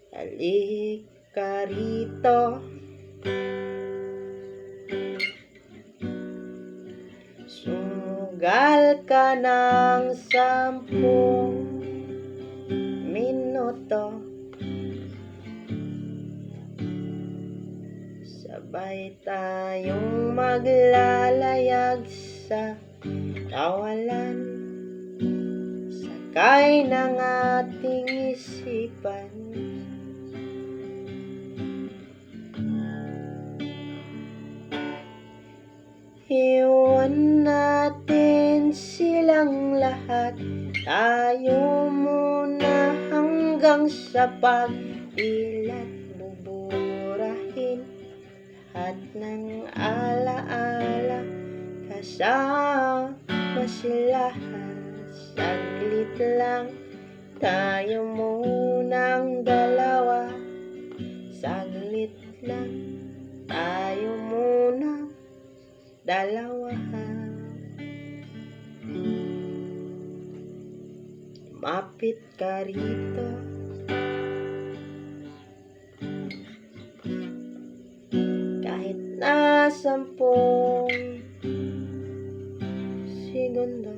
Halika rito, sugal ka ng 10 minuto. Sabay tayong maglalayag sa kawalan, sakay ng ating isipan. Iwan natin silang lahat, tayo muna hanggang sa pag-ilat. Buburahin lahat ng alaala, kasama sila. Saglit lang, tayo munang dalawa. Saglit lang, tayo munang dalawa. Mapit ka rito, kahit na 10 segundo.